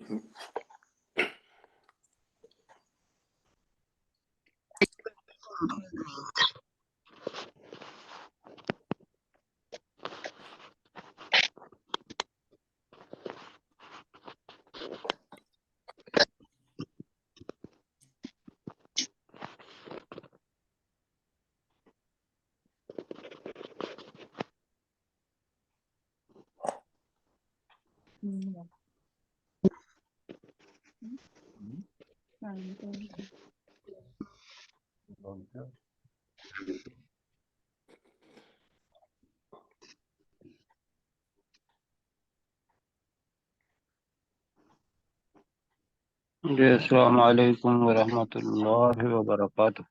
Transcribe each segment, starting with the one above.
جی السلام علیکم ورحمۃ اللہ وبرکاتہ۔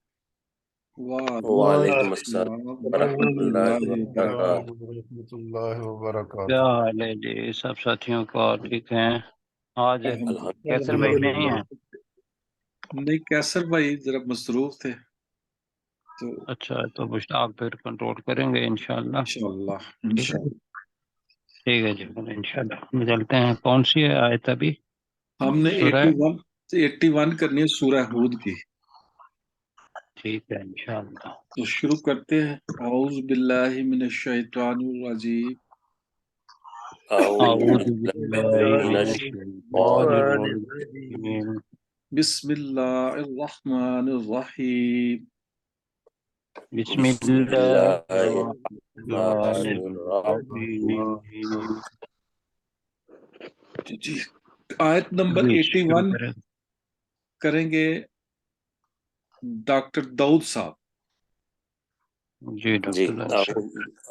وعلیکم السلام ورحمۃ اللہ وبرکاتہ۔ ورحمۃ اللہ وبرکاتہ۔ کیا حال ہے جی سب ساتھیوں کا؟ ٹھیک ہیں؟ آج کیسر بھائی نہیں ہیں؟ نہیں، کیسر بھائی ذرا مصروف تھے تو اچھا، تو مشتاق پھر کنٹرول کریں گے انشاءاللہ۔ انشاءاللہ ٹھیک ہے جی، انشاءاللہ چلتے ہیں۔ کون سی ہے آیت ابھی؟ ہم نے سورہ 81 کرنی ہے سورہ ہود کی، ٹھیک ہے انشاءاللہ۔ تو شروع کرتے ہیں۔ اعوذ باللہ من الشیطان الرجیم، اعوذ اعوذ باللہ من باللہ الشیطان الرجیم، بسم اللہ الرحمن الرحیم۔ بسم بسم اللہ اللہ الرحمن الرحیم۔ جی، آیت نمبر جی شروع 81 کریں۔ کریں گے ڈاکٹر داؤد صاحب۔ جی ڈاکٹر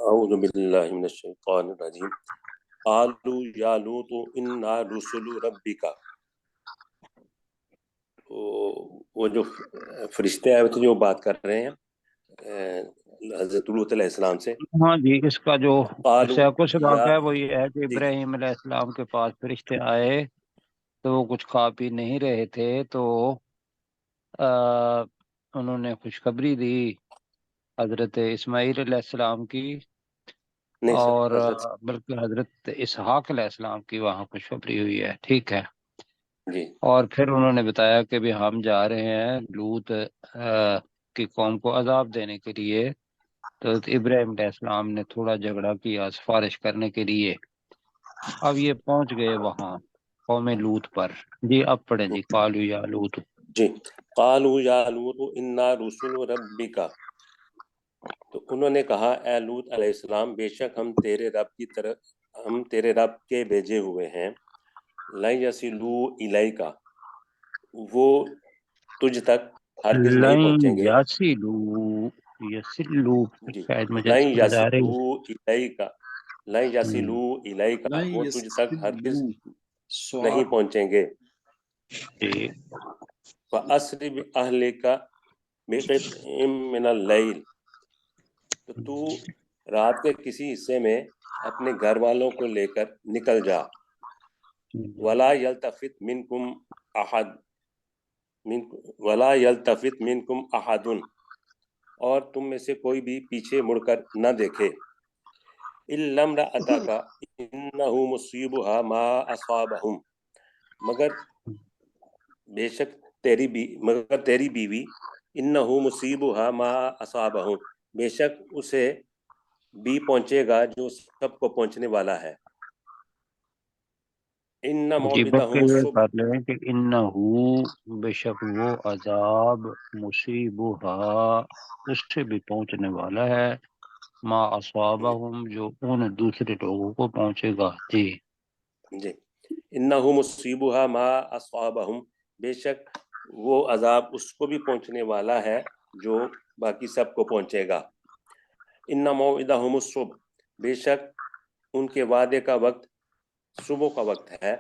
اعوذ باللہ من الشیطان الرجیم۔ قالوا یا لوط انا رسل ربک، وہ جو فرشتے آئے ہوئے تھے جو بات کر رہے ہیں حضرت لوط علیہ السلام سے۔ ہاں جی، اس کا جو قالوا سیاق و سباق یا ہے وہ یہ ہے کہ ابراہیم علیہ السلام کے پاس فرشتے آئے تو وہ کچھ کھا پی نہیں رہے تھے، تو انہوں نے خوشخبری دی حضرت اسماعیل علیہ السلام کی، اور بلکہ حضرت اسحاق علیہ السلام کی وہاں خوشخبری ہوئی ہے، ٹھیک ہے جی، اور پھر انہوں نے بتایا کہ بھی ہم جا رہے ہیں لوط کی قوم کو عذاب دینے کے لیے، تو ابراہیم علیہ السلام نے تھوڑا جھگڑا کیا سفارش کرنے کے لیے۔ اب یہ پہنچ گئے وہاں قوم لوط پر۔ جی اب پڑھیں جی، قالوا یا لوط۔ جی، قالوا یا لوط انا رسل ربک، تو انہوں نے کہا اے لوط علیہ السلام، بے شک ہم تیرے رب کے بھیجے ہوئے ہیں، لن یصلوا الیک، وہ تجھ تک ہرگز نہیں لن پہنچیں گے۔ یسلو جی، شاید مجھے لن سمجھ آ رہی یصلوا الیک، لن ہے۔ یصلوا الیک، وہ تجھ تک ہرگز سوال نہیں پہنچیں گے۔ جی فَأَسْرِ بِأَهْلِكَ بِقِطْعٍ مِّنَ اللَّيْلِ، تو رات کے کسی حصے میں اپنے گھر والوں کو لے کر نکل جا۔ وَلَا يَلْتَفِتْ مِنْكُمْ أَحَدٌ، اور تم میں سے کوئی بھی پیچھے مڑ کر نہ دیکھے۔ إِلَّا امْرَأَتَكَ إِنَّهُ مُصِيبُهَا مَا أَصَابَهُمْ، مگر بے شک تیری بیوی انہو مصیبہا ما اصابہم، بے شک اسے بھی پہنچے گا جو سب کو پہنچنے والا ہے۔ ان جی بس موعدہم کلیئر الصبح، کر لیں کہ انہو بے شک وہ عذاب مصیبہا اس سے بھی پہنچنے والا ہے، ما اصابہم جو ان دوسرے لوگوں کو پہنچے گا۔ جی جی، انہو مصیبہا ما اصابہم، بے شک وہ عذاب اس کو بھی پہنچنے والا ہے جو باقی سب کو پہنچے گا۔ ان موعدہم الصبح، بے شک ان کے وعدے کا وقت صبح کا وقت ہے۔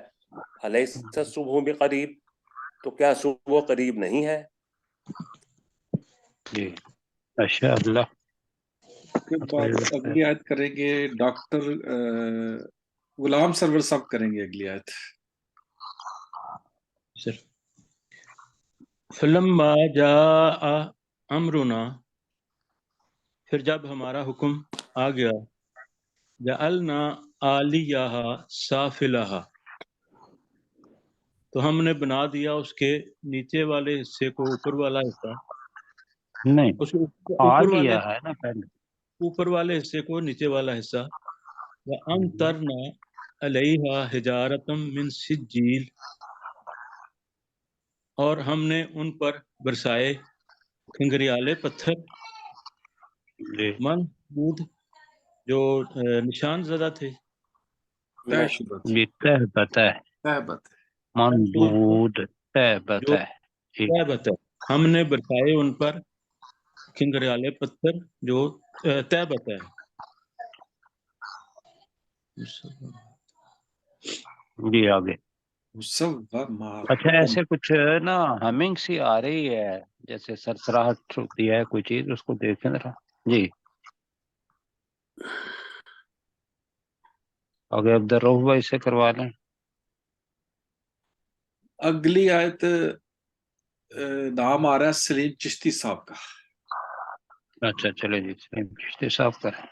الیس الصبح بقریب، تو کیا صبح قریب نہیں ہے؟ جی ماشاء اللہ۔ کے بعد اگلی آیت کریں گے ڈاکٹر غلام سرور صاحب کریں گے اگلی آیت۔ فلما جاء امرنا، پھر جب ہمارا حکم آ گیا، جعلنا عالیہا سافلہا، تو ہم نے بنا دیا اس کے نیچے والے حصے کو اوپر والا حصہ، نہیں اس آ اوپر والے لیا ہے نا پہلے. اوپر والے حصے کو نیچے والا حصہ، وَأَمْطَرْنَا عَلَيْهَا حِجَارَةً مِّن سِجِّيلٍ، اور ہم نے ان پر برسائے کھنگریالے پتھر، جی منضود جو نشان زدہ تھے، طے شدہ تھی، جی تہبت ہے تہبت ہے۔ منضود تہبت جو ہے. جی تہبت ہے، ہم نے برسائے ان پر کھنگریالے پتھر جو تہبت ہے۔ جی آگے. مسومہ اچھا ایسے کچھ نا ہمنگ سی آ رہی ہے جیسے سرسراہٹ ہوتی ہے کوئی چیز، اس کو دیکھیں ذرا. جی آگے عبدالرؤف بھائی سے کروا لیں. اگلی آیت نام آ رہا ہے سلیم چشتی صاحب کا۔ اچھا چلے جی چشتی صاحب کریں.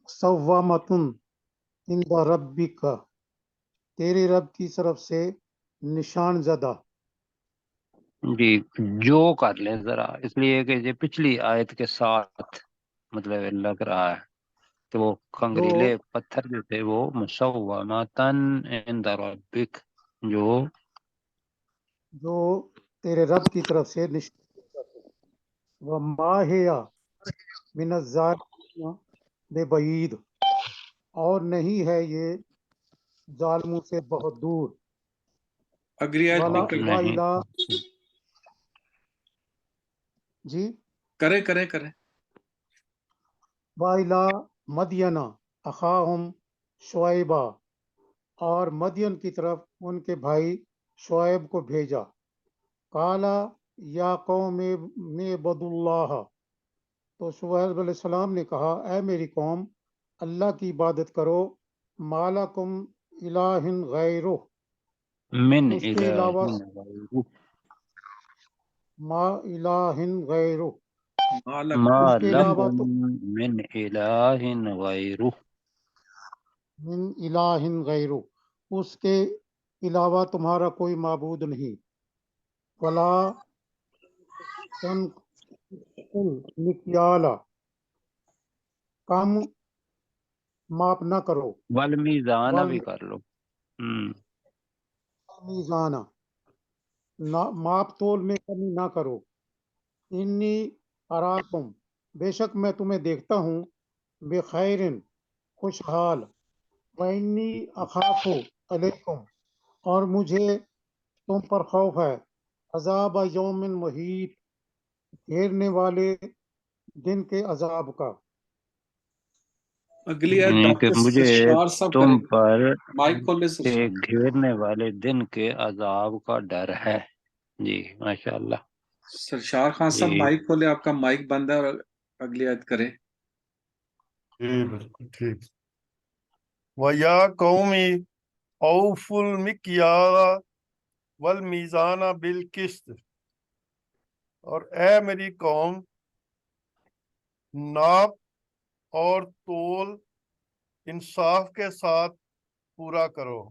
مسومتن عند ربک، تیرے رب کی طرف سے نشان زدہ۔ جی جو کر لیں ذرا، اس لیے کہ یہ پچھلی آیت کے ساتھ مطلب لگ رہا ہے کہ وہ کنگریلے پتھر جو تھے وہ مسومتن عند ربک، جو تیرے رب کی طرف سے نشان زدہ تھے۔ وما ہی من الظالمین ببعید، اور نہیں ہے یہ ظالموں سے بہت دور۔ اگلی آیت ولا پہ کریں، نہیں وَإِلَى، جی کریں۔ وَإِلَى مدین اخاہم شعیبہ، اور مدین کی طرف ان کے بھائی شعیب کو بھیجا۔ قالا یا قوم اعبدوا اللہ، تو شعیب علیہ السلام نے کہا اے میری قوم اللہ کی عبادت کرو، ما لکم الہ غیرہ، من اس کے علاوہ الہ غیرہ، ما الہ غیرہ، مالک ما اس کے علاوہ لکم تو من الہ غیرہ. من الہ غیرہ، اس کے علاوہ تمہارا کوئی معبود نہیں۔ ولا تنقصوا المکیال، کم ماپ نہ کرو، والمیزان بھی کر لو. والمیزان، ماپ تول میں کمی نہ کرو۔ انی اراکم، بے شک میں تمہیں دیکھتا ہوں، بخیر، خوشحال، وانی اخاف علیکم، اور مجھے تم پر خوف ہے، عذاب یوم محیط، گھیرنے والے دن کے عذاب کا۔ اگلی آیت یعنی کہ ڈاکٹر مجھے سرشار صاحب تم کریں گے، پر مائک کھولنے سے۔ ایک گھیرنے والے دن کے عذاب کا ڈر ہے. جی ماشاء اللہ. سرشار خان صاحب جی مائک کھولے، آپ کا مائک بند ہے، اور اگلی آیت کریں۔ جی بالکل ٹھیک۔ وَيَا قَوْمِ أَوْفُوا الْمِكْيَالَ وَالْمِيزَانَ بِالْقِسْطِ، اور اے میری قوم ناپ اور تول انصاف کے ساتھ پورا کرو۔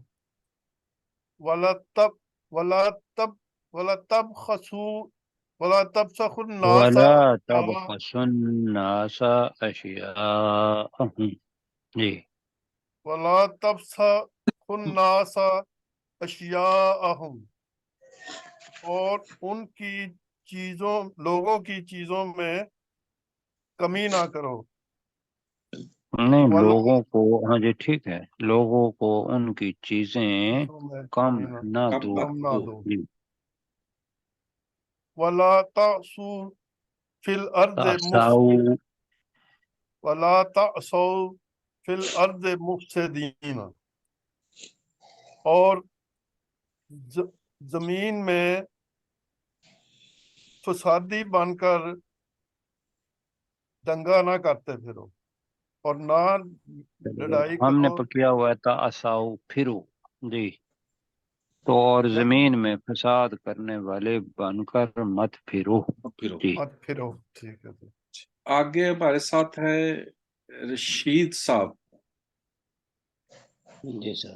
وَلَا تَبْخَسُوا النَّاسَ ولا تبخسوا الناس اشیاءهم. جی وَلَا تَبْخَسُوا النَّاسَ أَشْيَاءَهُمْ، اور ان کی چیزوں، لوگوں کی چیزوں میں کمی نہ کرو۔ نہیں وَلَا لوگوں کو، ہاں جی ٹھیک ہے، لوگوں کو ان کی چیزیں چیزوں میں کم کمی نہ کم دو. مت کم نہ دو۔ دو۔ جی وَلَا تَعْصُوا فِي الْأَرْضِ تَعْثَوْا، وَلَا تَعْصَوْا فِي الْأَرْضِ مُفْسِدِينَ، اور زمین میں فسادی بن کر دنگا نہ کرتے پھرو، اور نہ لڑائی ہم نے کرو۔ کیا ہوا تھا اساؤ پھرو. جی تو اور زمین میں فساد کرنے والے بن کر مت پھرو. پھرو۔ جی مت پھرو، ٹھیک ہے جی۔ آگے ہمارے ساتھ ہے رشید صاحب۔ جی سر،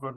Good.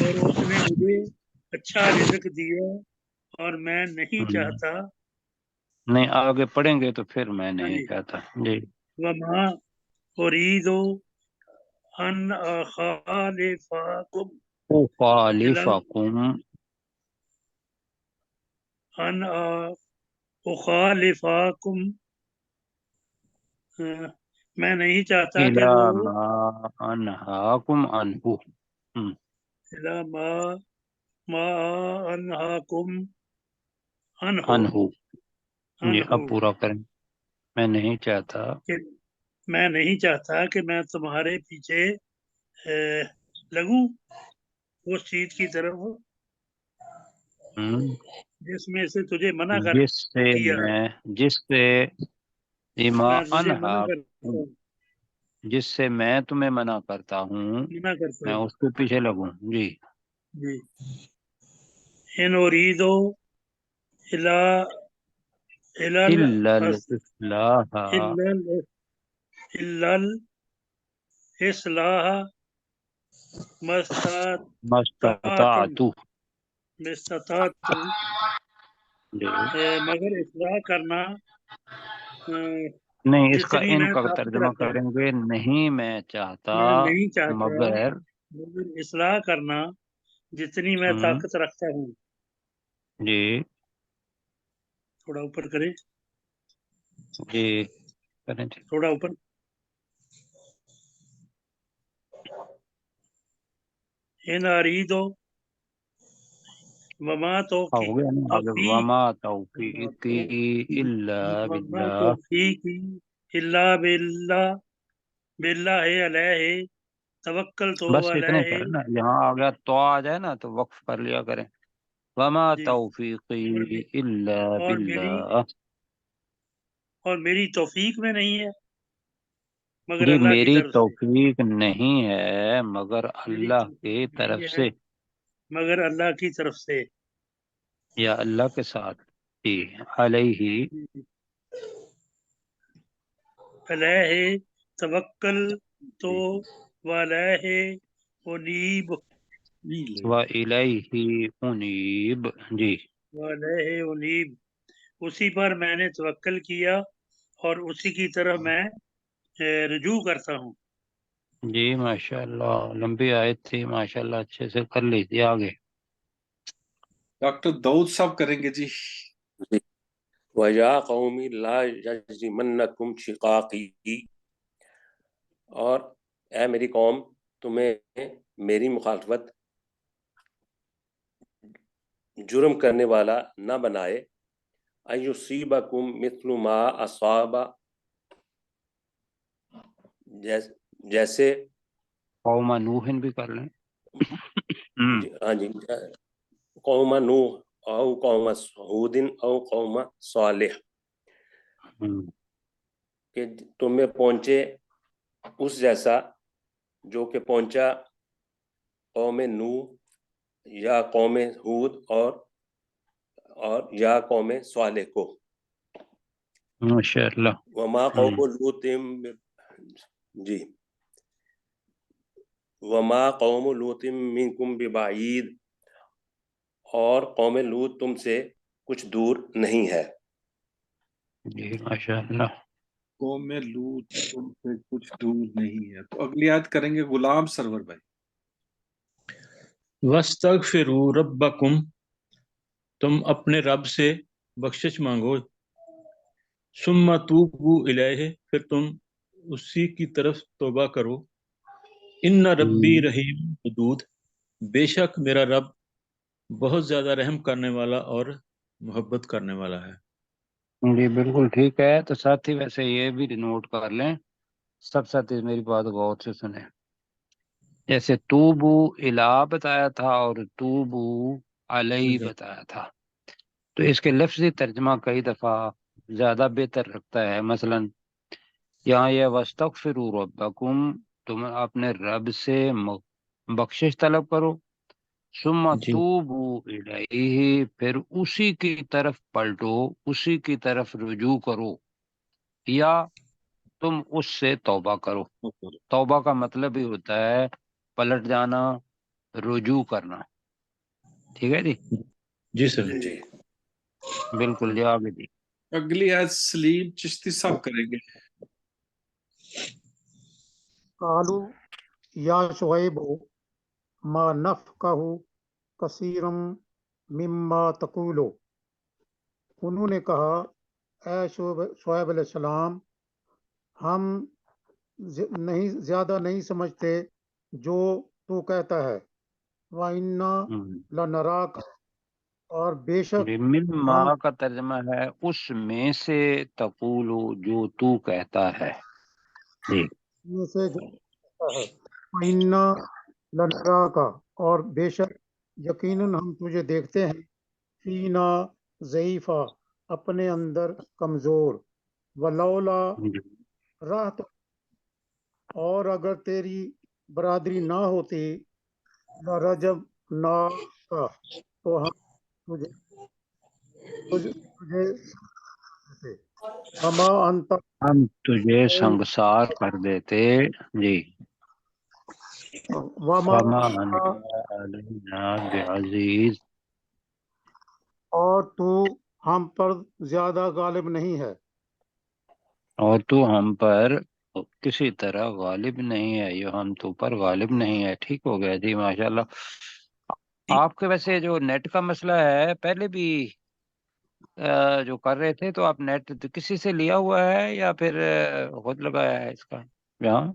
اور اس نے مجھے اچھا رزق دیا اور میں نہیں چاہتا نہیں آگے پڑھیں گے تو پھر میں ہاں نہیں جی چاہتا جی وما اريد ان اخالفكم الى خالفکم ان اخالفكم میں نہیں چاہتا کہ الی وہ ما انہاکم عنہ الى ما انہاکم عنہ عنہ جی اب عنہ پورا کریں میں نہیں چاہتا کہ میں نہیں چاہتا کہ میں تمہارے پیچھے لگوں اس چیز کی طرف ہم، جس میں سے تجھے منع کر جس سے کیا اما میں تجھے منع انہاکم جس سے میں تمہیں منع کرتا ہوں کرتا میں ہوں اس کے پیچھے لگوں جی جی ان اریدو الا الا الا الاصلاح الا الاصلاح مستطعتم مستطاعت جی مگر اصلاح کرنا نہیں اس کا جتنی ان میں کا طاقت ترجمہ رکھتا ہوں کریں گے نہیں میں چاہتا میں نہیں چاہتا مگر مگر اصلاح کرنا جتنی میں ہم، طاقت رکھتا ہوں جی تھوڑا اوپر کرے جی کریں جی تھوڑا اوپر ان اریدو وما ہو گیا نا آگے توفیق وما توفیقی الا وما باللہ توفیقی الا باللہ علیہ توکل تو بس اتنا ہی علیہ کریں نا یہاں آ گیا تو آ جائے نا تو وقف کر لیا کریں وما جی توفیقی الا باللہ اور میری توفیق میں نہیں ہے مگر جی اللہ کی میری طرف سے توفیق نہیں ہے مگر میری اللہ کی توفیق طرف نہیں ہے سے مگر اللہ کی طرف سے یا اللہ کے ساتھ جی علیہ علیہ توکل تو علیہ انیب و الیہ انیب جی علیہ انیب اسی پر میں نے توکل کیا اور اسی کی طرف میں رجوع کرتا ہوں جی ماشاء اللہ لمبی آیت تھی ماشاء اللہ اچھے سے کر لی تھی آگے ڈاکٹر داؤد صاحب کریں گے جی وَيَا قَوْمِ لَا يَجْرِمَنَّكُمْ شِقَاقِي اور اے میری قوم تمہیں میری مخالفت جرم کرنے والا نہ بنائے اَيُصِيبَكُمْ مِثْلُ مَا أَصَابَ جیسے قوم نوح بھی کر لیں ہاں جی قوم نوح او قوم ہود او قوم صالح کہ تمہیں پہنچے اس جیسا جو کہ پہنچا قوم نوح یا قوم ہود اور یا قوم صالح کو ماشاء اللہ وما قوم لوط جی وما قوم لوط منکم ببعید اور قوم لوط تم سے کچھ دور نہیں ہے جی ماشاء اللہ قوم لوط تم سے کچھ دور نہیں ہے تو اگلی آیت کریں گے غلام سرور بھائی وَاسْتَغْفِرُوا رَبَّكُمْ تم اپنے رب سے بخشش مانگو ثُمَّ تُوبُوا إِلَيْهِ پھر تم اسی کی طرف توبہ کرو ان ربی رحیم ودود بے شک میرا رب بہت زیادہ رحم کرنے والا اور محبت کرنے والا ہے جی بالکل ٹھیک ہے تو ساتھی ویسے یہ بھی نوٹ کر لیں سب ساتھی میری بات غور سے سنیں جیسے توبو الا بتایا تھا اور توبو علیہ بتایا تھا تو اس کے لفظی ترجمہ کئی دفعہ زیادہ بہتر رکھتا ہے مثلا یہاں یہ واستغفروا ربکم تم اپنے رب سے بخشش طلب کرو ثم جی توبوا الیہ پھر اسی کی طرف پلٹو اسی کی طرف رجوع کرو یا تم اس سے توبہ کرو توبہ کا مطلب ہی ہوتا ہے پلٹ جانا رجوع کرنا. ٹھیک ہے جی, جی سر. جی بالکل جی, آگے جی. اگلی آیت سلیم چشتی صاحب کریں گے. قالوا یا شعیب ما نفقہ کثیرا مما تقولو. انہوں نے کہا اے شعیب علیہ السلام ہم زیادہ نہیں سمجھتے جو تو کہتا ہے. وَإِنَّا لَنَرَاكَ اور بے شک من ہم ما کا ترجمہ ہے اس میں سے تقولو جو تو کہتا ہے. جی میں سے جو کہتا ہے. وَإِنَّا لَنَرَاكَ اور بے شک یقیناً ہم تجھے دیکھتے ہیں فینا ضعیفہ اپنے اندر کمزور. ولولا رات اور اگر تیری برادری نہ ہوتی رجب نہ کا تو ہم تجھے وما انت ہم تجھے سنگسار کر دیتے. جی وما وما انت انت علینا بعزیز اور تو ہم پر زیادہ غالب نہیں ہے. اور تو ہم پر کسی طرح غالب نہیں ہے, یہ ہم تو پر غالب نہیں ہے. ٹھیک ہو گیا جی, ماشاءاللہ. آپ کے ویسے جو نیٹ کا مسئلہ ہے پہلے بھی جو کر رہے تھے, تو آپ نیٹ کسی سے لیا ہوا ہے یا پھر خود لگایا ہے اس کا یہاں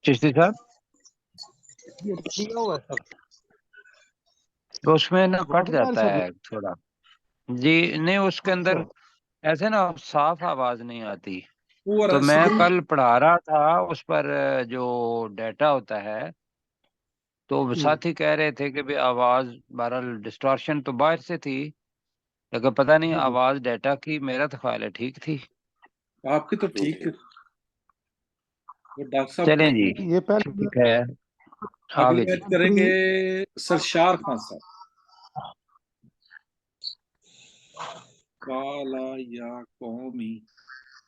چشتی صاحب؟ یہ لیا ہوا ہے سب. تو اس میں نا کٹ موبائل جاتا سے ہے تھوڑا. جی نہیں, اس کے اندر اچھا ایسے نا صاف آواز نہیں آتی. پورا تو میں سلیم کل پڑھا رہا تھا اس پر جو ڈیٹا ہوتا ہے, تو ساتھی کہہ رہے تھے کہ بھی آواز بہرحال ڈسٹارشن تو باہر سے تھی, لیکن پتہ نہیں آواز ڈیٹا کی میرا تو خیال ہے ٹھیک تھی. آپ کی تو ٹھیک ہے. وہ ڈاکٹر صاحب چلیں جی یہ پہلے ٹھیک ہے, اگلی آگے جی. آیت کریں گے سرشار خان صاحب. قال یا قومی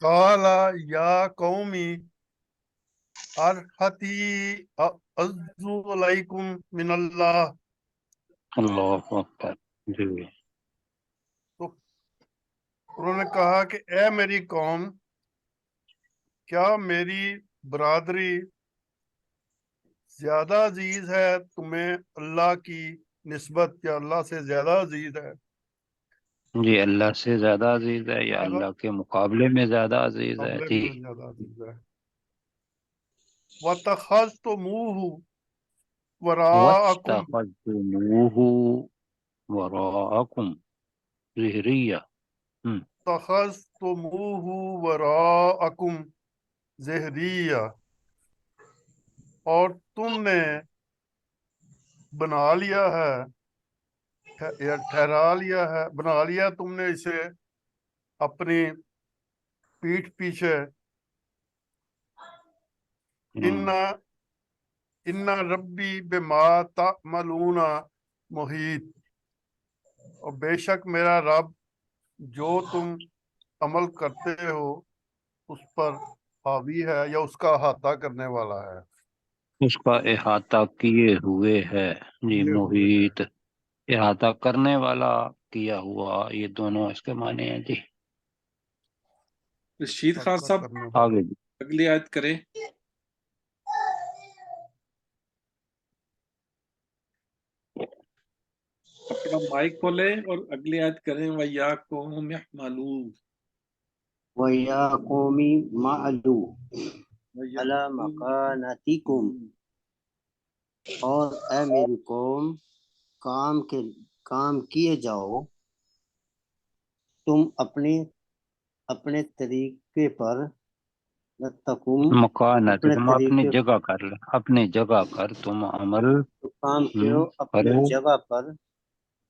قال یا قومی ارحتی اعوذ علیکم من اللہ. اللہ اکبر. جی تو انہوں نے کہا کہ اے میری قوم کیا میری برادری زیادہ عزیز ہے تمہیں اللہ کی نسبت, یا اللہ سے زیادہ عزیز ہے؟ جی, اللہ سے زیادہ عزیز ہے یا اللہ کے مقابلے میں زیادہ عزیز ہے. مقابلے جی میں زیادہ عزیز ہے. وَاتَّخَذْتُمُوهُ وَرَاءَكُمْ وَاتَّخَذْتُمُوهُ وَرَاءَكُمْ ظِهْرِيًّا. اتَّخَذْتُمُوهُ وَرَاءَكُمْ ظِهْرِيًّا اور تم نے بنا لیا ہے یا ٹھہرا لیا ہے, بنا لیا تم نے اسے اپنی پیٹھ پیچھے. ان ربی بما تعملون محیط اور بے شک میرا رب جو تم عمل کرتے ہو اس پر حاوی ہے یا اس کا احاطہ کرنے والا ہے. اس کا احاطہ کیے ہوئے ہے. جی, یہ ہوئے ہے محیط احاطہ کرنے والا, کیا ہوا, یہ دونوں اس کے معنی ہیں. جی رشید خان احاطہ صاحب کرنے والا. آگے جی. اگلی آیت کریں. اپنا مائک کھولیں اور اگلی آیت کریں. وَيَا قَوْمِ اعْمَلُوا وَيَا قَوْمِ اعْمَلُوا عَلَى مَكَانَتِكُمْ اور اے میری قوم کام کیے جاؤ تم اپنے طریقے پر. مکانت اپنے تم اپنی طریقے جگہ کر لے, اپنی جگہ کر تم عمل کام کرو اپنی کرو. جگہ پر.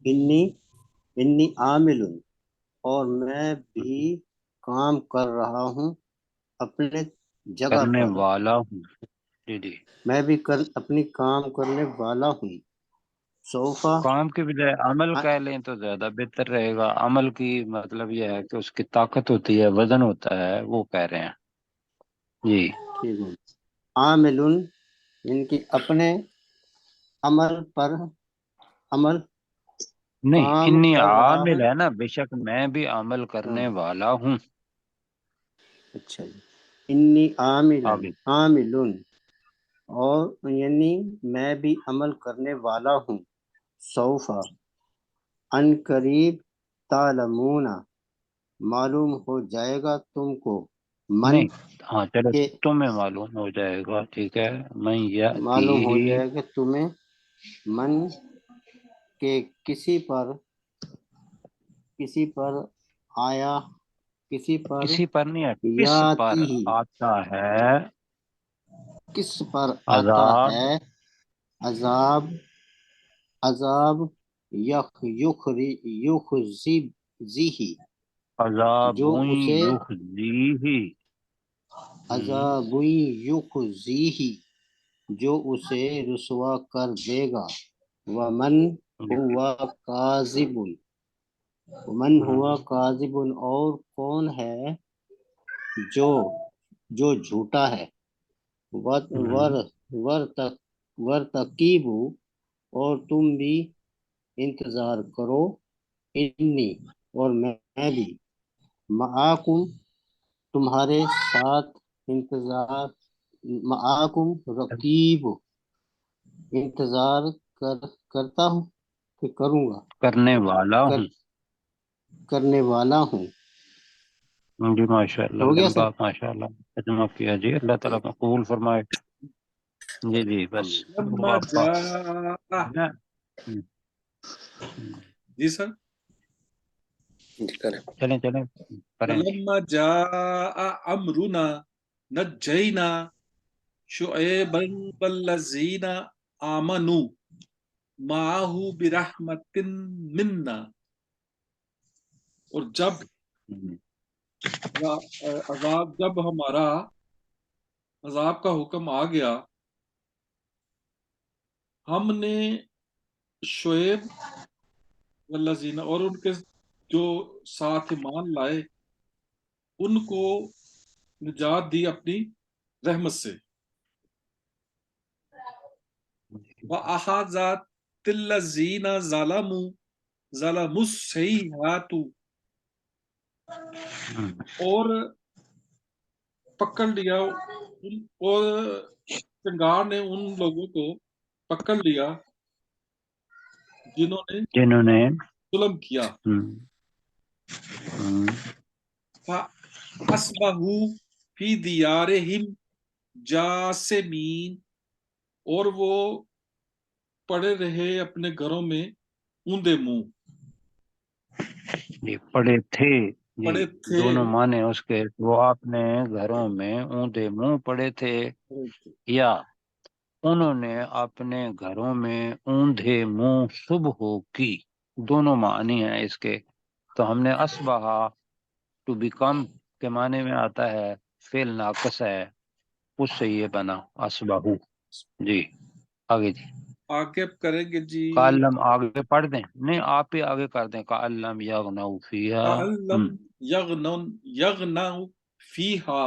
انی عامل اور میں بھی کام کر رہا ہوں اپنے جگہ کرنے پر. والا ہوں. جی جی, میں بھی اپنی کام کرنے والا ہوں. سوفا کام کی بجائے عمل کہہ لیں تو زیادہ بہتر رہے گا. عمل کی مطلب یہ ہے کہ اس کی طاقت ہوتی ہے, وزن ہوتا ہے, وہ کہہ رہے ہیں. جی ٹھیک ہے. عامل ان کی اپنے عمل پر عمل نہیں، کام انی کر رہا عامل ہوں. ہے نا، بے شک میں بھی عمل کرنے والا ہوں. اچھا جی. انی آگے عاملن اور یعنی میں بھی عمل کرنے والا ہوں. سوفا ان قریب تعلمون معلوم ہو جائے گا تم کو. من نہیں، ہاں چلو، کے تمہیں معلوم ہو جائے گا، ٹھیک ہے. میں معلوم ہو یاتی جائے گا تمہیں من کے کسی پر آیا کسی پر نہیں ہے، کس پر یاتی ہی آتا ہے کس پر آتا عذاب. ہے عذاب یخزیہ عذاب جو اسے یخزیہ. عذاب یخزیہ جو اسے رسوا کر دے گا. ومن ہوا کاذب اور کون ہے جو جھوٹا ہے. ورتقیب اور تم بھی انتظار کرو. انی اور میں بھی معاکم تمہارے ساتھ معاکم رقیب انتظار کرتا ہوں کہ کروں گا کرنے والا ہوں. کرنے والا ہوں. جی ماشاء اللہ، ہو گیا لمبا سر؟ ماشاء اللہ ترجمہ کیا جی. اللہ تعالیٰ کو قبول فرمائے. جی جی بس وہ لما آپ کا جاء نا. جی سر. چلیں کریں جی. لما جاء امرنا نجینا شعیبا والذین آمنوا معه برحمت منا. اور جب ہمارا عذاب کا حکم آ گیا، ہم نے شعیب والذین اور ان کے جو ساتھ ایمان لائے ان کو نجات دی اپنی رحمت سے. وَأَخَذَتِ الَّذِينَ ظَلَمُوا الصَّيْحَةُ اور پکڑ لیا اور چنگار نے ان لوگوں کو پکڑ لیا جنہوں نے ظلم کیا. فَأَصْبَحُوا فِي دِيَارِهِمْ جَاثِمِينَ اور وہ پڑے رہے اپنے گھروں میں اوندے منہ. جی پڑے تھے جی، پڑے تھے دونوں معنی اس کے. وہ اپنے گھروں میں اونڈے منہ پڑے تھے یا انہوں نے اپنے گھروں میں اوندھے منہ صبح کی. دونوں معنی ہیں اس کے. تو ہم نے اصبحا ٹو بیکم کے معنی میں آتا ہے، فعل ناقص ہے، اس سے یہ بنا اصبحو. جی آگے جی. آگے کریں گے جی. کالم آگے پڑھ دیں، نہیں آپ ہی آگے کر دیں. کالم یغنوا فیہا، کَأَلَّمْ یغنوا فیہا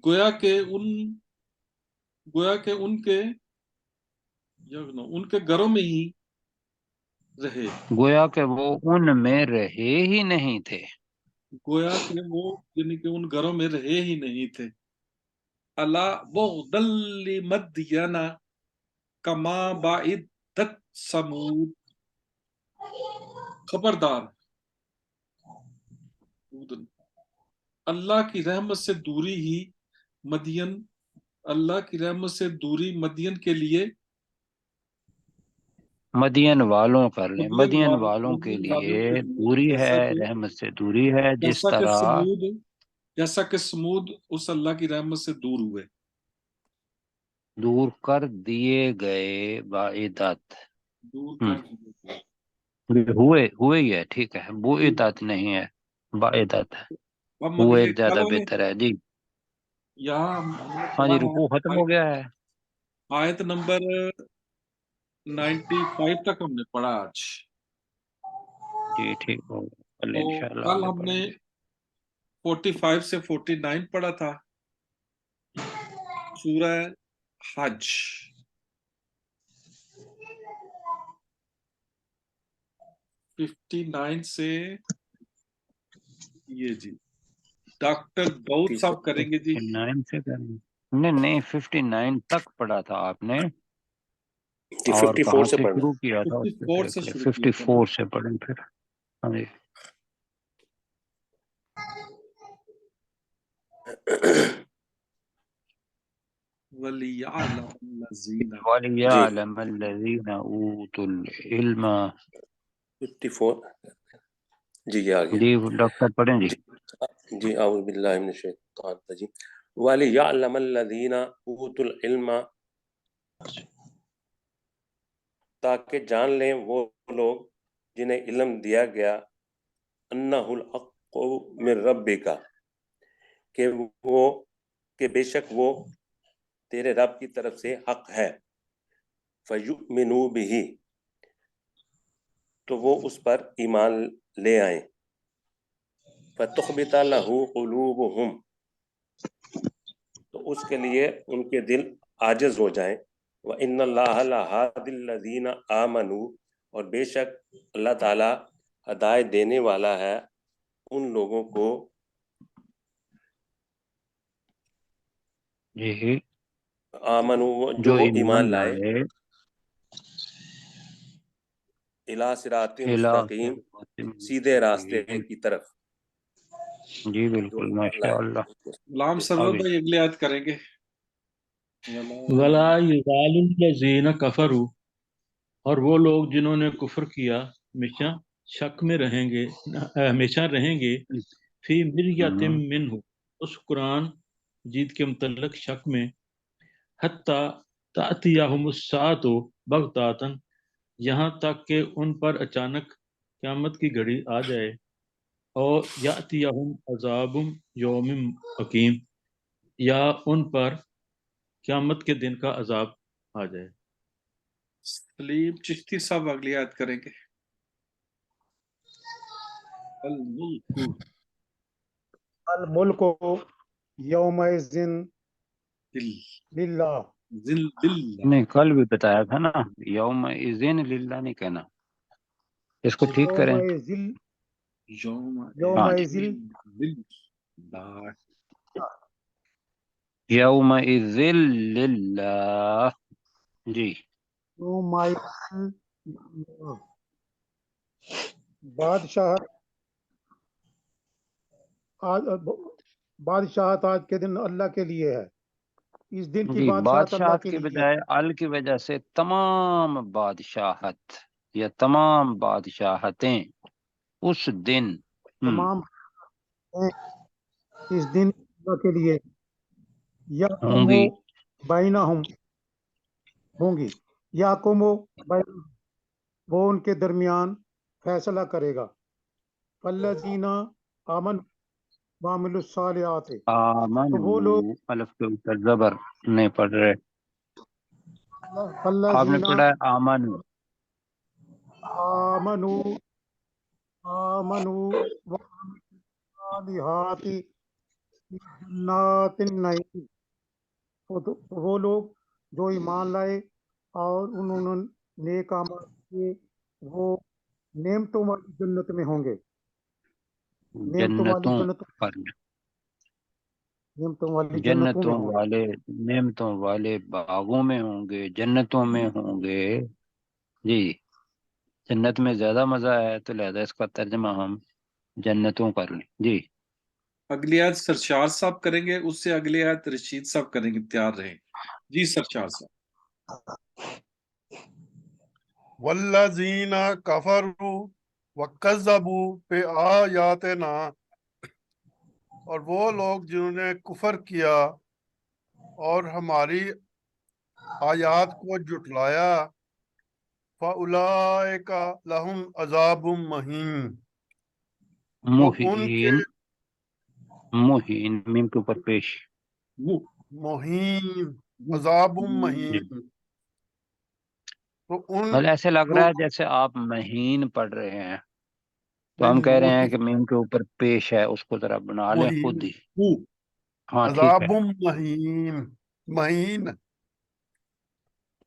گویا کہ ان کے گھروں میں ہی رہے. گویا کہ وہ ان میں رہے ہی نہیں تھے. گویا کہ وہ یعنی کہ ان گھروں میں رہے ہی نہیں تھے. الا بغدل لمدین کما بعدت ثمود خبردار اللہ کی رحمت سے دوری ہی مدین اللہ کی رحمت سے دوری مدین کے لیے مدین والوں کر لیں، مدین والوں کے مدین لیے والوں کے دوری ہے، رحمت سے دوری ہے. جس طرح جیسا کہ سمود اس اللہ کی رحمت سے دور ہوئے. دور کر دیے گئے بعدت. دور کر دیے ہوئے ہی ہے، ٹھیک ہے. بعدت نہیں ہے، بعدت ہے. ہوئے زیادہ بہتر ہے جی. یہاں ہاں جی، رکوع ختم ہو گیا ہے. آیت نمبر 95 تک ہم نے پڑھا آج. جی ٹھیک ہو گیا، کل تو انشاءاللہ کل آگے ہم پڑھیں نے گے. 45 سے 49 پڑھا تھا. سورہ حج. $59 سے یہ جی ڈاکٹر داؤد صاحب کریں گے جی. 59 سے کریں نہیں 59 تک پڑھا تھا آپ نے جی اور 54 کہاں سے سے پڑھنا. شروع کیا تھا اس 54 سے پہ شروع کیا تھا. 54 سے پڑھیں پھر. ہاں جی وَلِيَعْلَمَ الَّذِينَ. جی وَلِيَعْلَمَ الَّذِينَ أُوتُوا الْعِلْمَ. 54 جی یہ آ گیا. جی ڈاکٹر پڑھیں جی. جی اعوذ باللہ من الشیطان الرجیم. وَلِيَعْلَمَ الَّذِينَ أُوتُوا الْعِلْمَ تاکہ جان لیں وہ لوگ جنہیں علم دیا گیا انہ الحق من ربک کہ بے شک وہ تیرے رب کی طرف سے حق ہے. فَيُؤْمِنُوا بِهِ تو وہ اس پر ایمان لے آئیں. فَتُخْبِتَ لَهُ قُلُوبُهُمْ تو اس کے لیے ان کے دل عاجز ہو جائیں. وَإِنَّ اللَّهَ لَهَادِ الَّذِينَ آمَنُوا اور بے شک اللہ تعالی ہدایت دینے والا ہے ان لوگوں کو جی آمنوا جو جو ایمان ایمان لائے لائے الی صراط الہ مستقیم سیدھے راستے کی طرف. جی جو بالکل ایمان ماشاء لائے اللہ. غلام سرور آگے بھائی اگلی آیت کریں گے. ولا یزال الذین کفروا اور وہ لوگ جنہوں نے کفر کیا ہمیشہ شک میں رہیں گے ہمیشہ رہیں گے فی مریۃ منہ اس قرآن جیت کے متعلق شک میں حتی تأتیہم الساعۃ بغتۃ یہاں تک کہ ان پر اچانک قیامت کی گھڑی آ جائے اور یأتیہم عذاب یوم حکیم یا ان پر قیامت کے دن کا عذاب آ جائے. سلیم چشتی صاحب اگلی آیت کریں گے. الملک الملک یومئذ للہ. نہیں کل بھی بتایا تھا نا یوم اذن للہ نہیں کہنا اس کو ٹھیک کریں. یومئذ یوم اذن للہ جی یومئذ بادشاہت آج کے دن اللہ کے لیے ہے. اس دن کی جی بادشاہت اللہ بادشاہت کے کے لیے ہے. بجائے ال کی وجہ سے تمام بادشاہت یا تمام بادشاہتیں اس دن تمام اس دن اللہ کے لیے ہوں گی. بینہم ہوں گی یحکم بینہم وہ ان کے درمیان فیصلہ کرے گا. فالذین آمنوا وعملوا الصالحات تو وہ لوگ الف کے اوپر زبر نہیں پڑھ رہے. آپ نے فالذین پڑھا ہے آمن. آمنوا وعملوا الصالحات جنات النعیم تو وہ لوگ جو ایمان لائے اور انہوں نے نیک اعمال کیے وہ نعمتوں والی جنت میں ہوں گے. جنتوں والے نعمتوں والے باغوں میں ہوں گے جنتوں میں ہوں گے. جی جنت میں زیادہ مزہ ہے تو لہذا اس کا ترجمہ ہم جنتوں کر لیں. جی اگلی آیت سرشار صاحب کریں گے اس سے اگلی آیت رشید صاحب کریں گے. تیار رہیں. جی سرشار صاحب. والذین کفروا وکذبوا بآیاتنا اور وہ لوگ جنہوں نے کفر کیا اور ہماری آیات کو جھٹلایا فَأُولَئِکَ لَهُمْ عَذَابٌ مُّہِینٌ تو ان کے مہین میم کے اوپر پیش مہین عذاب مہین تو ان بس ایسے لگ رہا ہے جیسے آپ مہین پڑھ رہے ہیں تو ہم کہہ رہے ہیں کہ میم کے اوپر پیش ہے اس کو ذرا بنا لیں خود ہی. ہاں ٹھیک ہے. عذاب مہین مہین